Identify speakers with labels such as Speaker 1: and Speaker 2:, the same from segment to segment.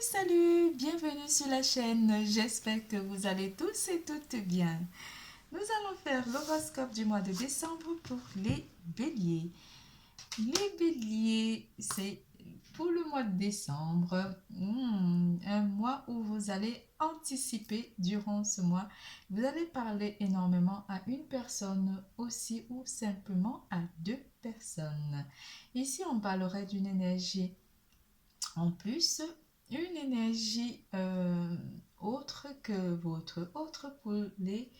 Speaker 1: Salut, bienvenue sur la chaîne. J'espère que vous allez tous et toutes bien. Nous allons faire l'horoscope du mois de décembre pour les béliers. Les béliers, c'est pour le mois de décembre, un mois où vous allez anticiper durant ce mois. Vous allez parler énormément à une personne aussi ou simplement à deux personnes. Ici, on parlerait d'une énergie en plus, une énergie autre que votre, autre pour les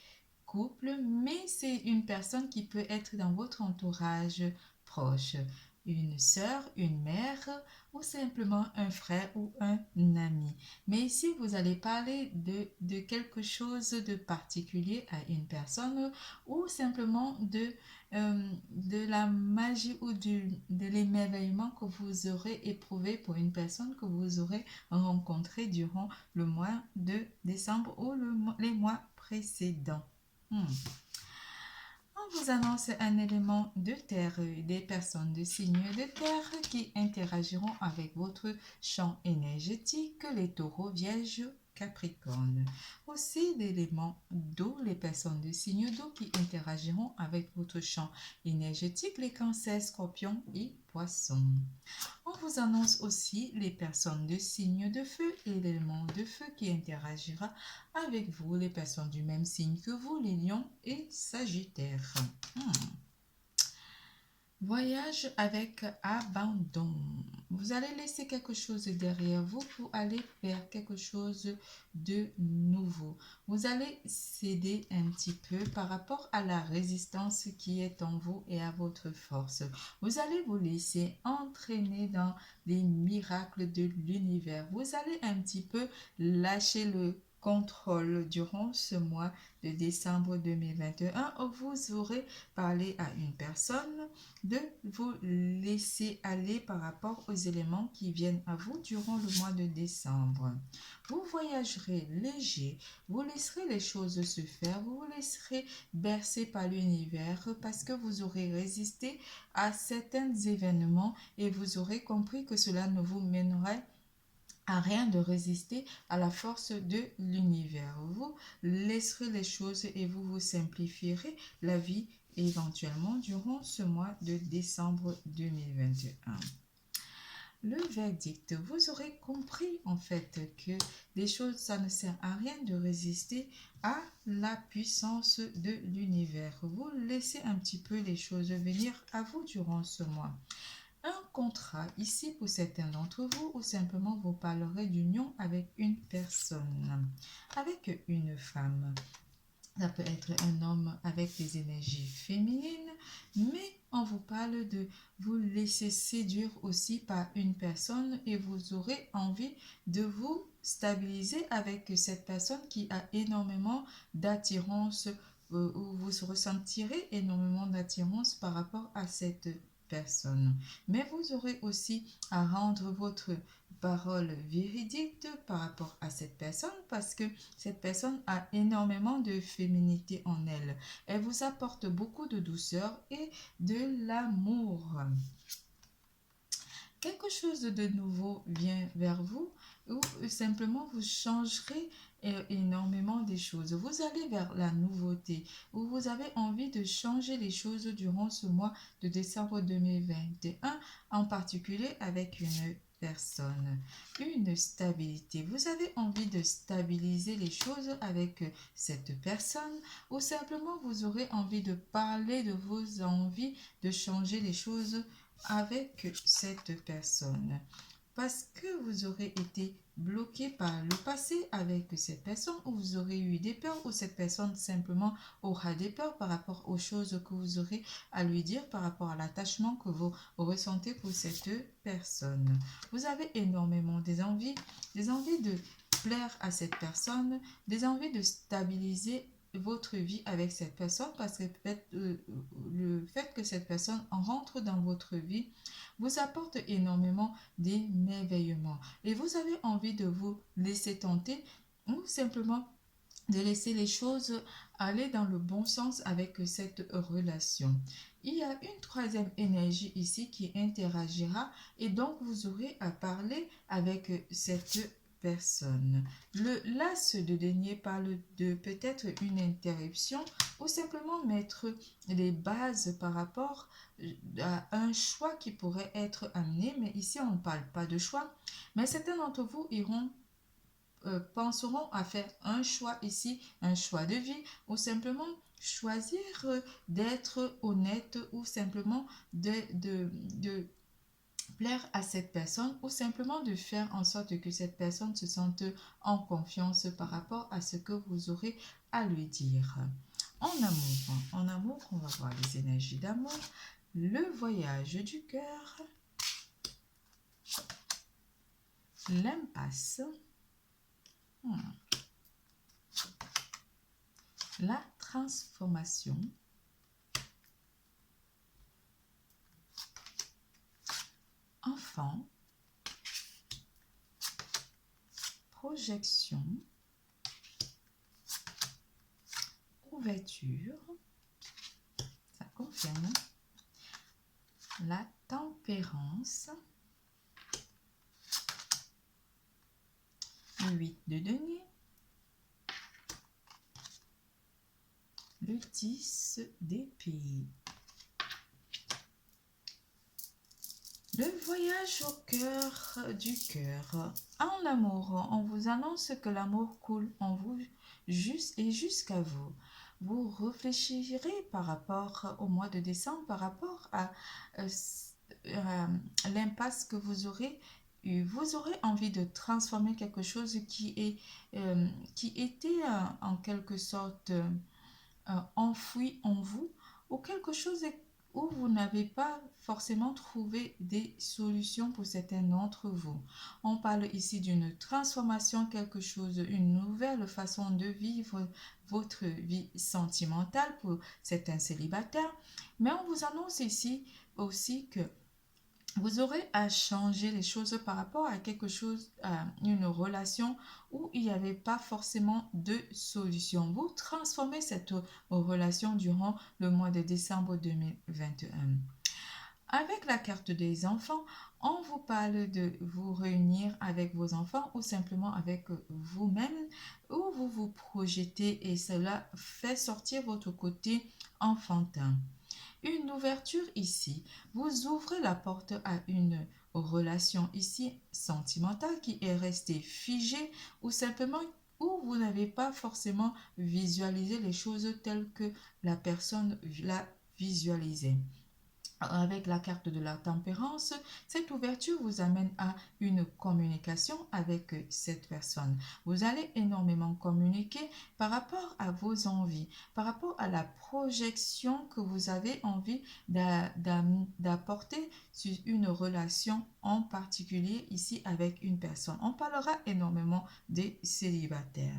Speaker 1: couples, mais c'est une personne qui peut être dans votre entourage proche, une sœur, une mère ou simplement un frère ou un ami. Mais ici, vous allez parler de quelque chose de particulier à une personne ou simplement de la magie ou de l'émerveillement que vous aurez éprouvé pour une personne que vous aurez rencontrée durant le mois de décembre ou les mois précédents. Hmm. On vous annonce un élément de terre, des personnes de signe de terre qui interagiront avec votre champ énergétique, les taureaux, vierges, capricorne. Aussi l'élément d'eau, les personnes de signe d'eau qui interagiront avec votre champ énergétique, les cancers, scorpions et poissons. On vous annonce aussi les personnes de signe de feu et l'élément de feu qui interagira avec vous, les personnes du même signe que vous, les lions et sagittaires. Voyage avec abandon. Vous allez laisser quelque chose derrière vous pour aller vers quelque chose de nouveau. Vous allez céder un petit peu par rapport à la résistance qui est en vous et à votre force. Vous allez vous laisser entraîner dans les miracles de l'univers. Vous allez un petit peu lâcher le contrôle durant ce mois de décembre 2021 où vous aurez parlé à une personne de vous laisser aller par rapport aux éléments qui viennent à vous durant le mois de décembre. Vous voyagerez léger, vous laisserez les choses se faire, vous vous laisserez bercer par l'univers parce que vous aurez résisté à certains événements et vous aurez compris que cela ne vous mènerait à rien de résister à la force de l'univers. Vous laisserez les choses et vous vous simplifierez la vie éventuellement durant ce mois de décembre 2021. Le verdict, vous aurez compris en fait que les choses, ça ne sert à rien de résister à la puissance de l'univers. Vous laissez un petit peu les choses venir à vous durant ce mois. Un contrat, ici pour certains d'entre vous, ou simplement vous parlerez d'union avec une personne, avec une femme. Ça peut être un homme avec des énergies féminines, mais on vous parle de vous laisser séduire aussi par une personne et vous aurez envie de vous stabiliser avec cette personne qui a énormément d'attirance, où vous ressentirez énormément d'attirance par rapport à cette personne. Mais vous aurez aussi à rendre votre parole véridique par rapport à cette personne parce que cette personne a énormément de féminité en elle. Elle vous apporte beaucoup de douceur et de l'amour. Quelque chose de nouveau vient vers vous ou simplement vous changerez énormément des choses. Vous allez vers la nouveauté ou vous avez envie de changer les choses durant ce mois de décembre 2021, en particulier avec une personne, une stabilité. Vous avez envie de stabiliser les choses avec cette personne ou simplement vous aurez envie de parler de vos envies de changer les choses avec cette personne. Parce que vous aurez été bloqué par le passé avec cette personne ou vous aurez eu des peurs ou cette personne simplement aura des peurs par rapport aux choses que vous aurez à lui dire par rapport à l'attachement que vous ressentez pour cette personne. Vous avez énormément des envies de plaire à cette personne, des envies de stabiliser votre vie avec cette personne parce que peut-être le fait que cette personne rentre dans votre vie vous apporte énormément d'émerveillement et vous avez envie de vous laisser tenter ou simplement de laisser les choses aller dans le bon sens avec cette relation. Il y a une troisième énergie ici qui interagira et donc vous aurez à parler avec cette personne. Le l'as de denier parle de peut-être une interruption ou simplement mettre les bases par rapport à un choix qui pourrait être amené. Mais ici, on ne parle pas de choix. Mais certains d'entre vous penseront à faire un choix ici, un choix de vie, ou simplement choisir d'être honnête ou simplement de plaire à cette personne ou simplement de faire en sorte que cette personne se sente en confiance par rapport à ce que vous aurez à lui dire. En amour, on va voir les énergies d'amour, le voyage du cœur, l'impasse, la transformation, enfant, projection, ouverture, ça confirme, la tempérance, le 8 de denier, le 10 d'épée. Le voyage au cœur du cœur. En amour, on vous annonce que l'amour coule en vous jusqu'à vous. Vous réfléchirez par rapport au mois de décembre, par rapport à l'impasse que vous aurez eu. Vous aurez envie de transformer quelque chose qui était en quelque sorte enfoui en vous, ou quelque chose où vous n'avez pas forcément trouvé des solutions pour certains d'entre vous. On parle ici d'une transformation, quelque chose, une nouvelle façon de vivre votre vie sentimentale pour certains célibataires. Mais on vous annonce ici aussi que vous aurez à changer les choses par rapport à quelque chose, à une relation où il n'y avait pas forcément de solution. Vous transformez cette relation durant le mois de décembre 2021. Avec la carte des enfants, on vous parle de vous réunir avec vos enfants ou simplement avec vous-même, où vous vous projetez et cela fait sortir votre côté enfantin. Une ouverture ici, vous ouvrez la porte à une relation ici sentimentale qui est restée figée ou simplement où vous n'avez pas forcément visualisé les choses telles que la personne l'a visualisé. Avec la carte de la tempérance, cette ouverture vous amène à une communication avec cette personne. Vous allez énormément communiquer par rapport à vos envies, par rapport à la projection que vous avez envie d'apporter sur une relation en particulier ici avec une personne. On parlera énormément des célibataires.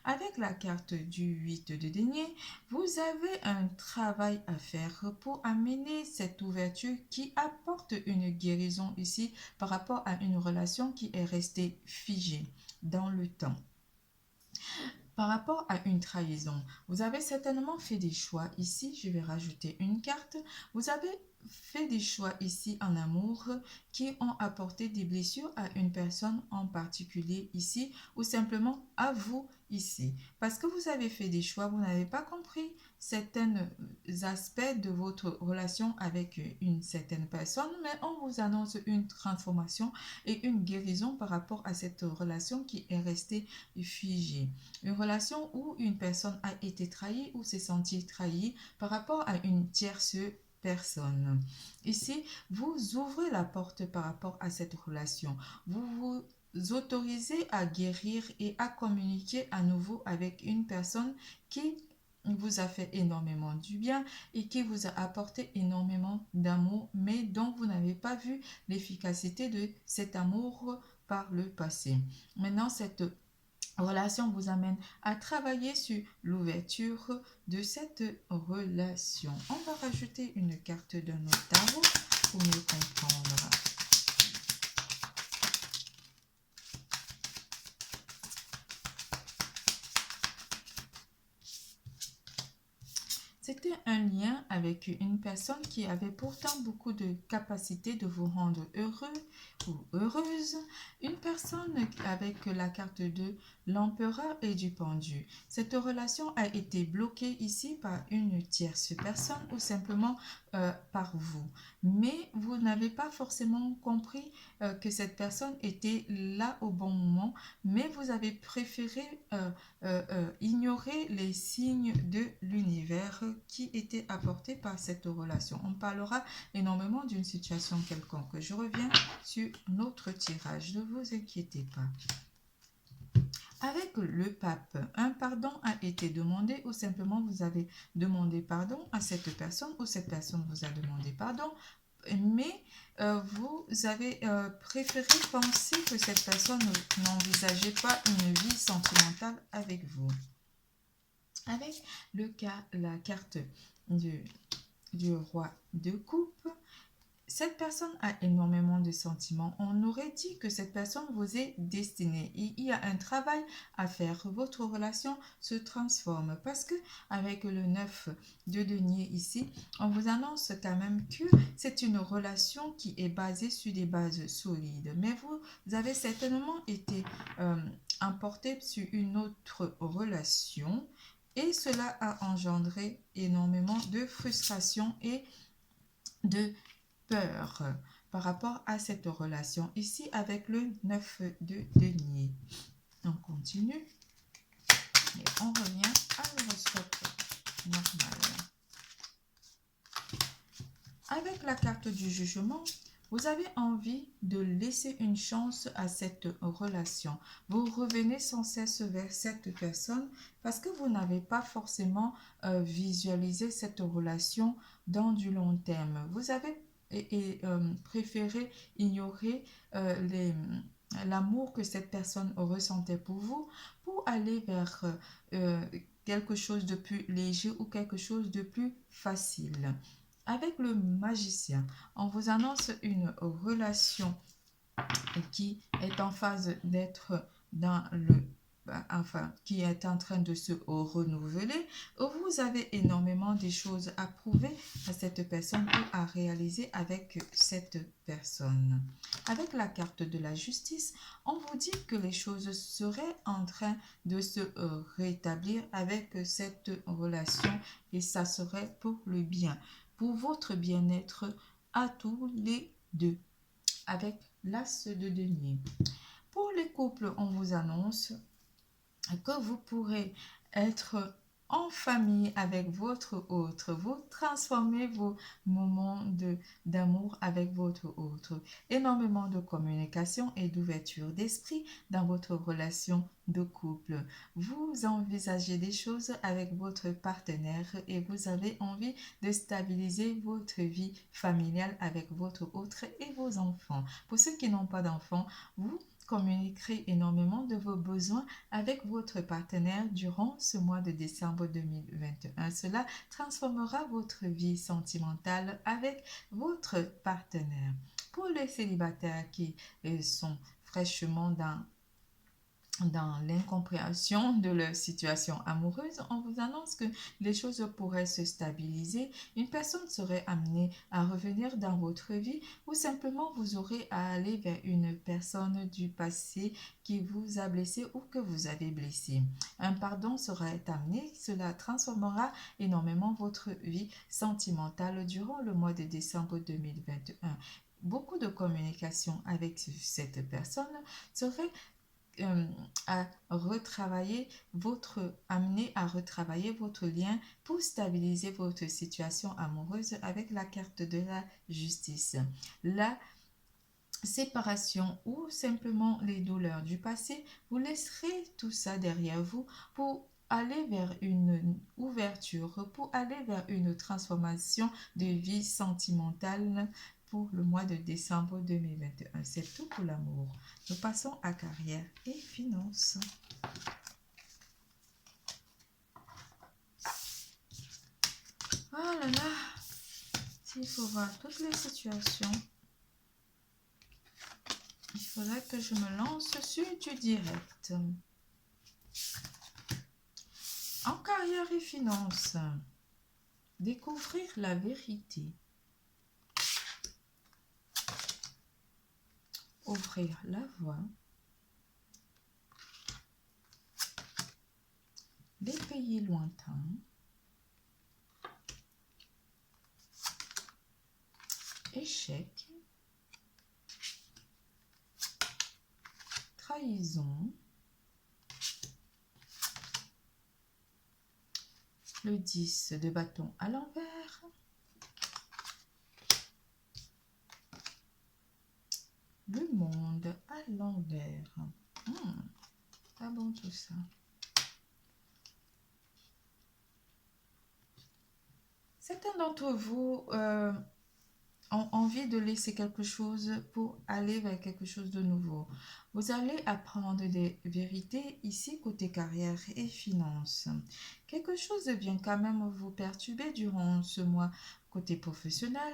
Speaker 1: Avec la carte du 8 de denier, vous avez un travail à faire pour amener cette ouverture qui apporte une guérison ici par rapport à une relation qui est restée figée dans le temps. Par rapport à une trahison, vous avez certainement fait des choix. Ici, je vais rajouter une carte. Vous avez fait des choix ici en amour qui ont apporté des blessures à une personne en particulier ici ou simplement à vous ici. Parce que vous avez fait des choix, vous n'avez pas compris certains aspects de votre relation avec une certaine personne, mais on vous annonce une transformation et une guérison par rapport à cette relation qui est restée figée. Une relation où une personne a été trahie ou s'est sentie trahie par rapport à une tierce personne. Ici, vous ouvrez la porte par rapport à cette relation. Vous vous autorisez à guérir et à communiquer à nouveau avec une personne qui vous a fait énormément du bien et qui vous a apporté énormément d'amour, mais dont vous n'avez pas vu l'efficacité de cet amour par le passé. Maintenant, cette relation vous amène à travailler sur l'ouverture de cette relation. On va rajouter une carte de notre tarot pour mieux comprendre. C'était un lien avec une personne qui avait pourtant beaucoup de capacité de vous rendre heureux ou heureuse. Une personne avec la carte de l'empereur et du pendu. Cette relation a été bloquée ici par une tierce personne ou simplement par vous. Mais vous n'avez pas forcément compris que cette personne était là au bon moment, mais vous avez préféré ignorer les signes de l'univers qui étaient apportés par cette relation. On parlera énormément d'une situation quelconque. Je reviens sur notre tirage, ne vous inquiétez pas. Avec le pape, un pardon a été demandé ou simplement vous avez demandé pardon à cette personne ou cette personne vous a demandé pardon, mais vous avez préféré penser que cette personne n'envisageait pas une vie sentimentale avec vous. Avec la carte du roi de coupe, cette personne a énormément de sentiments. On aurait dit que cette personne vous est destinée. Il y a un travail à faire. Votre relation se transforme parce que avec le 9 de denier ici, on vous annonce quand même que c'est une relation qui est basée sur des bases solides. Mais vous avez certainement été emporté sur une autre relation et cela a engendré énormément de frustration et de peur par rapport à cette relation. Ici, avec le 9 de denier. On continue et on revient à l'horoscope normal. Avec la carte du jugement, vous avez envie de laisser une chance à cette relation. Vous revenez sans cesse vers cette personne parce que vous n'avez pas forcément visualisé cette relation dans du long terme. Vous avez préféré ignorer l'amour que cette personne ressentait pour vous pour aller vers quelque chose de plus léger ou quelque chose de plus facile. Avec le magicien, on vous annonce une relation qui est en phase d'être dans qui est en train de se renouveler. Vous avez énormément de choses à prouver à cette personne ou à réaliser avec cette personne. Avec la carte de la justice, on vous dit que les choses seraient en train de se rétablir avec cette relation et ça serait pour le bien, pour votre bien-être à tous les deux. Avec l'as de denier. Pour les couples, on vous annonce que vous pourrez être en famille avec votre autre. Vous transformez vos moments d'amour avec votre autre. Énormément de communication et d'ouverture d'esprit dans votre relation de couple. Vous envisagez des choses avec votre partenaire et vous avez envie de stabiliser votre vie familiale avec votre autre et vos enfants. Pour ceux qui n'ont pas d'enfants, vous communiquerez énormément de vos besoins avec votre partenaire durant ce mois de décembre 2021. Cela transformera votre vie sentimentale avec votre partenaire. Pour les célibataires qui sont fraîchement dans l'incompréhension de leur situation amoureuse, on vous annonce que les choses pourraient se stabiliser. Une personne serait amenée à revenir dans votre vie ou simplement vous aurez à aller vers une personne du passé qui vous a blessé ou que vous avez blessé. Un pardon sera amené, cela transformera énormément votre vie sentimentale durant le mois de décembre 2021. Beaucoup de communication avec cette personne serait amener à retravailler votre lien pour stabiliser votre situation amoureuse avec la carte de la justice. La séparation ou simplement les douleurs du passé, vous laisserez tout ça derrière vous pour aller vers une ouverture, pour aller vers une transformation de vie sentimentale pour le mois de décembre 2021. C'est tout pour l'amour. Nous passons à carrière et finances. Oh là là, s'il faut voir toutes les situations, il faudrait que je me lance sur du direct. En carrière et finances, découvrir la vérité. ouvrir la voie. Les pays lointains. Échec. Trahison. Le 10 de bâton à l'envers. Le monde à l'envers. Pas bon tout ça. Certains d'entre vous ont envie de laisser quelque chose pour aller vers quelque chose de nouveau. Vous allez apprendre des vérités ici côté carrière et finances. Quelque chose vient quand même vous perturber durant ce mois côté professionnel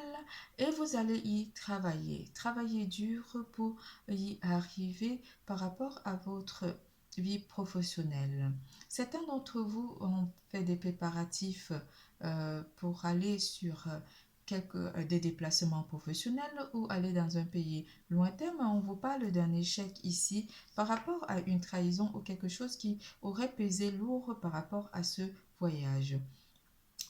Speaker 1: et vous allez y travailler. Travailler dur pour y arriver par rapport à votre vie professionnelle. Certains d'entre vous ont fait des préparatifs pour aller sur des déplacements professionnels ou aller dans un pays lointain, mais on vous parle d'un échec ici par rapport à une trahison ou quelque chose qui aurait pesé lourd par rapport à ce voyage.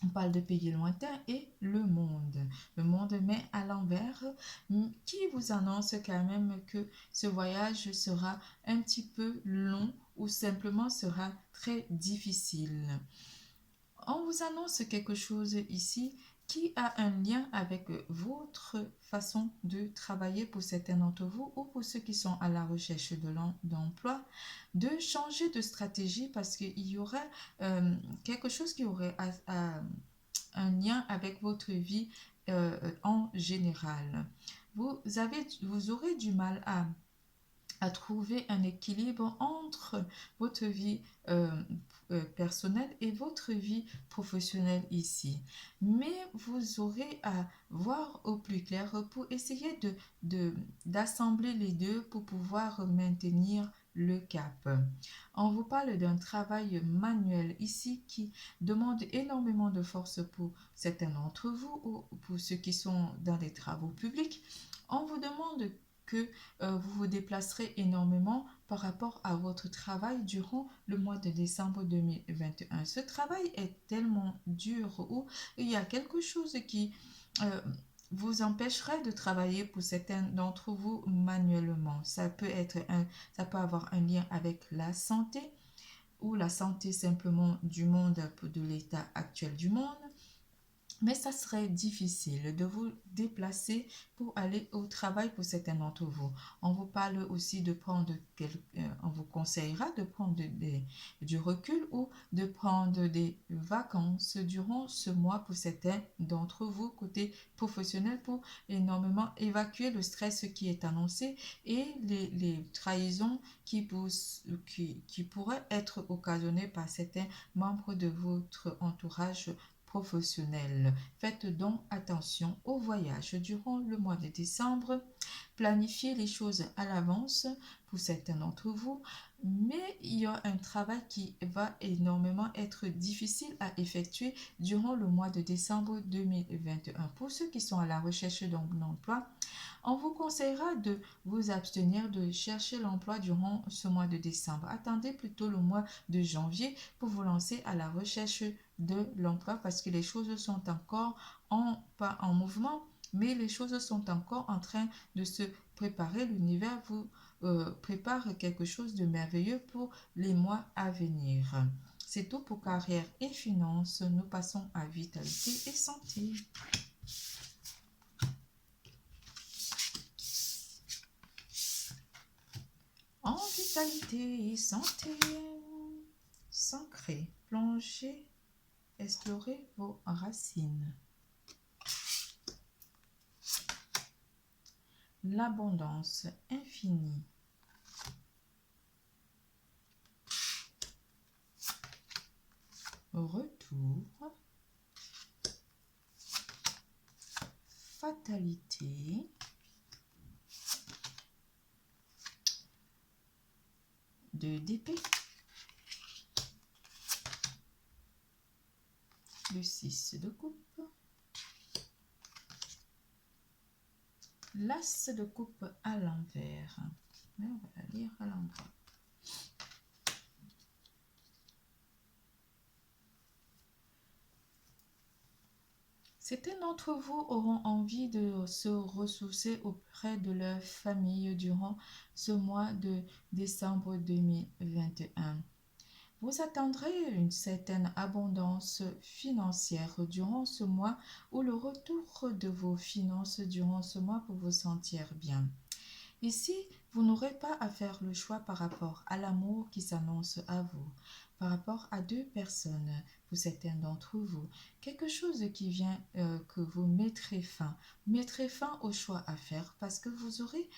Speaker 1: On parle de pays lointains et le monde. Le monde met à l'envers qui vous annonce quand même que ce voyage sera un petit peu long ou simplement sera très difficile. On vous annonce quelque chose ici qui a un lien avec votre façon de travailler pour certains d'entre vous ou pour ceux qui sont à la recherche d'emploi, de changer de stratégie parce qu'il y aurait quelque chose qui aurait un lien avec votre vie en général. Vous aurez du mal à trouver un équilibre entre votre vie personnelle et votre vie professionnelle ici. Mais vous aurez à voir au plus clair pour essayer d'assembler les deux pour pouvoir maintenir le cap. On vous parle d'un travail manuel ici qui demande énormément de force pour certains d'entre vous ou pour ceux qui sont dans les travaux publics. On vous demande que vous vous déplacerez énormément par rapport à votre travail durant le mois de décembre 2021. Ce travail est tellement dur où il y a quelque chose qui vous empêcherait de travailler pour certains d'entre vous manuellement. Ça peut avoir un lien avec la santé ou la santé simplement du monde, de l'état actuel du monde. Mais ça serait difficile de vous déplacer pour aller au travail pour certains d'entre vous. On vous parle aussi de on vous conseillera de prendre du recul ou de prendre des vacances durant ce mois pour certains d'entre vous côté professionnel pour énormément évacuer le stress qui est annoncé et les trahisons qui pourraient être occasionnées par certains membres de votre entourage professionnel. Faites donc attention au voyage durant le mois de décembre. Planifiez les choses à l'avance pour certains d'entre vous, mais il y a un travail qui va énormément être difficile à effectuer durant le mois de décembre 2021. Pour ceux qui sont à la recherche d'un emploi, on vous conseillera de vous abstenir de chercher l'emploi durant ce mois de décembre. Attendez plutôt le mois de janvier pour vous lancer à la recherche de l'emploi parce que les choses sont encore pas en mouvement, mais les choses sont encore en train de se préparer. L'univers vous prépare quelque chose de merveilleux pour les mois à venir. C'est tout pour carrière et finances. Nous passons à vitalité et santé. En vitalité et santé, s'ancrer, plonger, explorer vos racines. L'abondance infinie. Retour. Fatalité. D'épée. Le 6 de coupe. L'as de coupe à l'envers. On va la lire à l'endroit. Certains d'entre vous auront envie de se ressourcer auprès de leur famille durant ce mois de décembre 2021. Vous attendrez une certaine abondance financière durant ce mois ou le retour de vos finances durant ce mois pour vous sentir bien. Ici, vous n'aurez pas à faire le choix par rapport à l'amour qui s'annonce à vous, par rapport à deux personnes, pour certains d'entre vous. Quelque chose qui vient que vous mettrez fin au choix à faire parce que vous aurez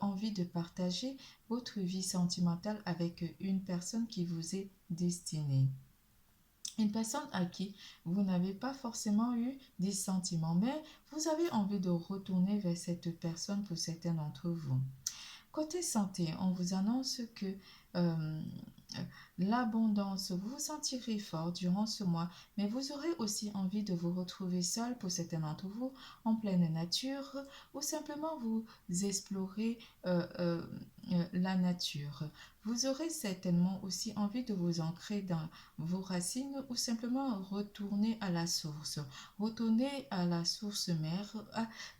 Speaker 1: envie de partager votre vie sentimentale avec une personne qui vous est destinée. Une personne à qui vous n'avez pas forcément eu des sentiments, mais vous avez envie de retourner vers cette personne pour certains d'entre vous. Côté santé, on vous annonce que euh, l'abondance, vous vous sentirez fort durant ce mois, mais vous aurez aussi envie de vous retrouver seul pour certains d'entre vous en pleine nature ou simplement vous explorer la nature. Vous aurez certainement aussi envie de vous ancrer dans vos racines ou simplement retourner à la source. Retourner à la source mère,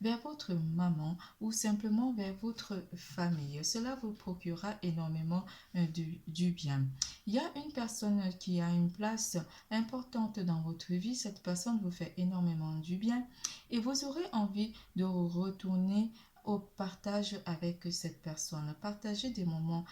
Speaker 1: vers votre maman ou simplement vers votre famille. Cela vous procurera énormément du bien. Il y a une personne qui a une place importante dans votre vie. Cette personne vous fait énormément du bien et vous aurez envie de retourner au partage avec cette personne. Partager des moments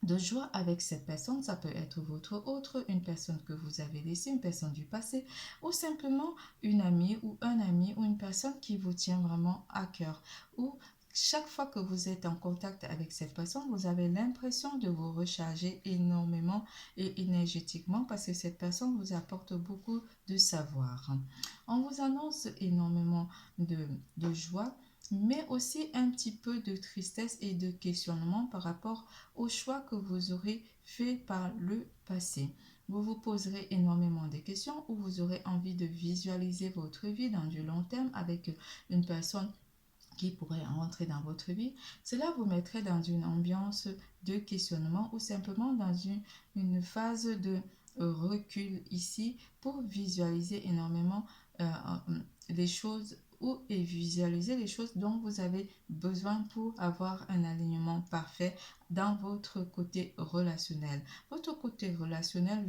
Speaker 1: de joie avec cette personne. Ça peut être votre autre, une personne que vous avez laissée, une personne du passé, ou simplement une amie ou un ami ou une personne qui vous tient vraiment à cœur. Ou chaque fois que vous êtes en contact avec cette personne, vous avez l'impression de vous recharger énormément et énergétiquement parce que cette personne vous apporte beaucoup de savoir. On vous annonce énormément de joie, mais aussi un petit peu de tristesse et de questionnement par rapport au choix que vous aurez fait par le passé. Vous vous poserez énormément de questions ou vous aurez envie de visualiser votre vie dans du long terme avec une personne qui pourrait rentrer dans votre vie. Cela vous mettrait dans une ambiance de questionnement ou simplement dans une phase de recul ici pour visualiser énormément les choses ou et visualiser les choses dont vous avez besoin pour avoir un alignement parfait dans votre côté relationnel. Votre côté relationnel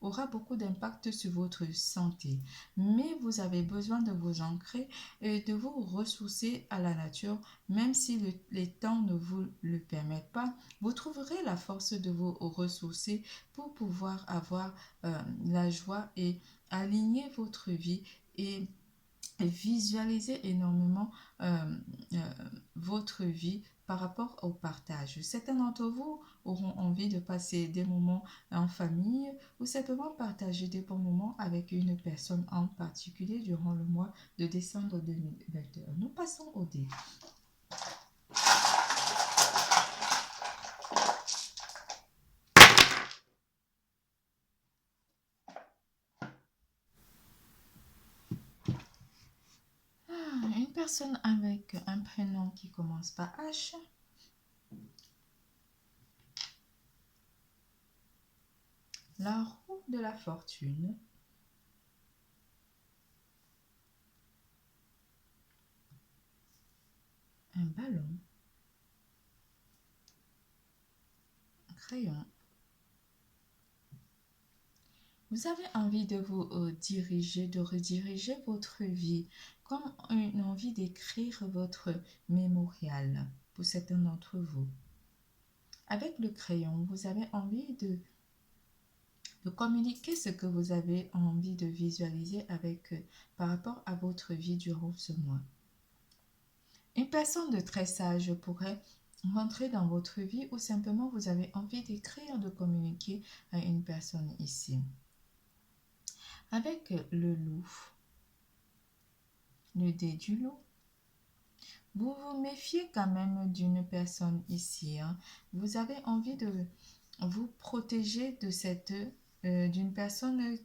Speaker 1: aura beaucoup d'impact sur votre santé, mais vous avez besoin de vous ancrer et de vous ressourcer à la nature, même si les temps ne vous le permettent pas. Vous trouverez la force de vous ressourcer pour pouvoir avoir la joie et aligner votre vie et visualiser énormément euh, votre vie par rapport au partage. Certains d'entre vous auront envie de passer des moments en famille ou simplement partager des bons moments avec une personne en particulier durant le mois de décembre 2021. Nous passons au dé. Une personne avec un prénom qui commence par H. La roue de la fortune. Un ballon. Un crayon. Vous avez envie de vous diriger, de rediriger votre vie, comme une envie d'écrire votre mémorial pour certains d'entre vous. Avec le crayon, vous avez envie de communiquer ce que vous avez envie de visualiser avec, par rapport à votre vie durant ce mois. Une personne de très sage pourrait rentrer dans votre vie ou simplement vous avez envie d'écrire, de communiquer à une personne ici. Avec le loup, le dé du loup, vous vous méfiez quand même d'une personne ici. Vous avez envie de vous protéger de d'une personne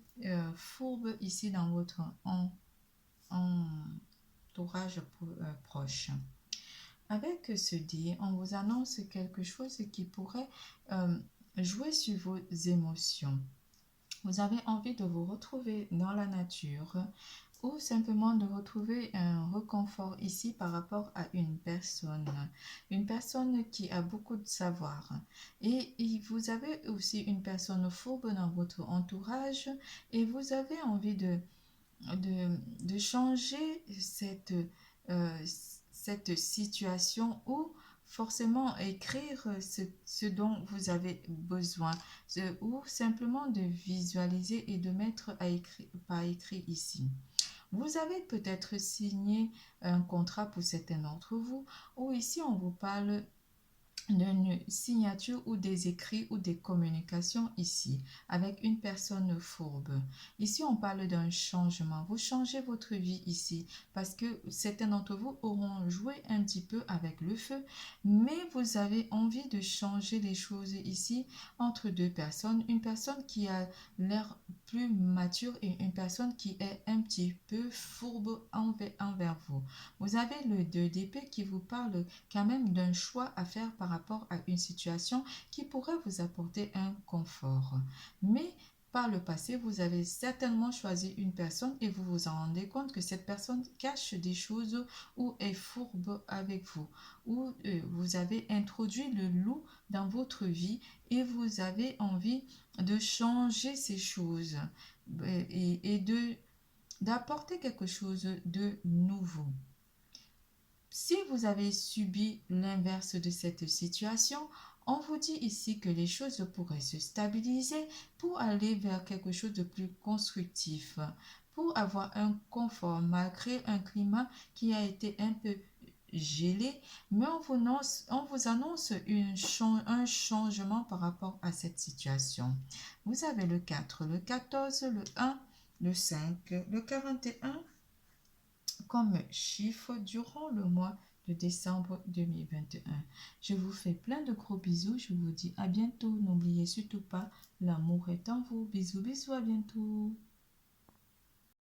Speaker 1: fourbe ici dans votre entourage proche. Avec ce dé, on vous annonce quelque chose qui pourrait jouer sur vos émotions. Vous avez envie de vous retrouver dans la nature ou simplement de retrouver un réconfort ici par rapport à une personne qui a beaucoup de savoir. Et vous avez aussi une personne fourbe dans votre entourage et vous avez envie de changer euh, cette situation ou forcément écrire ce dont vous avez besoin ou simplement de visualiser et de mettre par écrit ici. Vous avez peut-être signé un contrat pour certains d'entre vous ou ici on vous parle d'une signature ou des écrits ou des communications ici avec une personne fourbe. Ici, on parle d'un changement. Vous changez votre vie ici parce que certains d'entre vous auront joué un petit peu avec le feu, mais vous avez envie de changer les choses ici entre deux personnes. Une personne qui a l'air plus mature et une personne qui est un petit peu fourbe envers vous. Vous avez le 2 d'épée qui vous parle quand même d'un choix à faire par rapport à une situation qui pourrait vous apporter un confort. Mais par le passé, vous avez certainement choisi une personne et vous vous en rendez compte que cette personne cache des choses ou est fourbe avec vous. Ou vous avez introduit le loup dans votre vie et vous avez envie de changer ces choses et d'apporter quelque chose de nouveau. Si vous avez subi l'inverse de cette situation, on vous dit ici que les choses pourraient se stabiliser pour aller vers quelque chose de plus constructif, pour avoir un confort malgré un climat qui a été un peu gelé, mais on vous annonce un changement par rapport à cette situation. Vous avez le 4, le 14, le 1, le 5, le 41 comme chiffre durant le mois de décembre 2021. Je vous fais plein de gros bisous. Je vous dis à bientôt. N'oubliez surtout pas, l'amour est en vous. Bisous, bisous, à bientôt.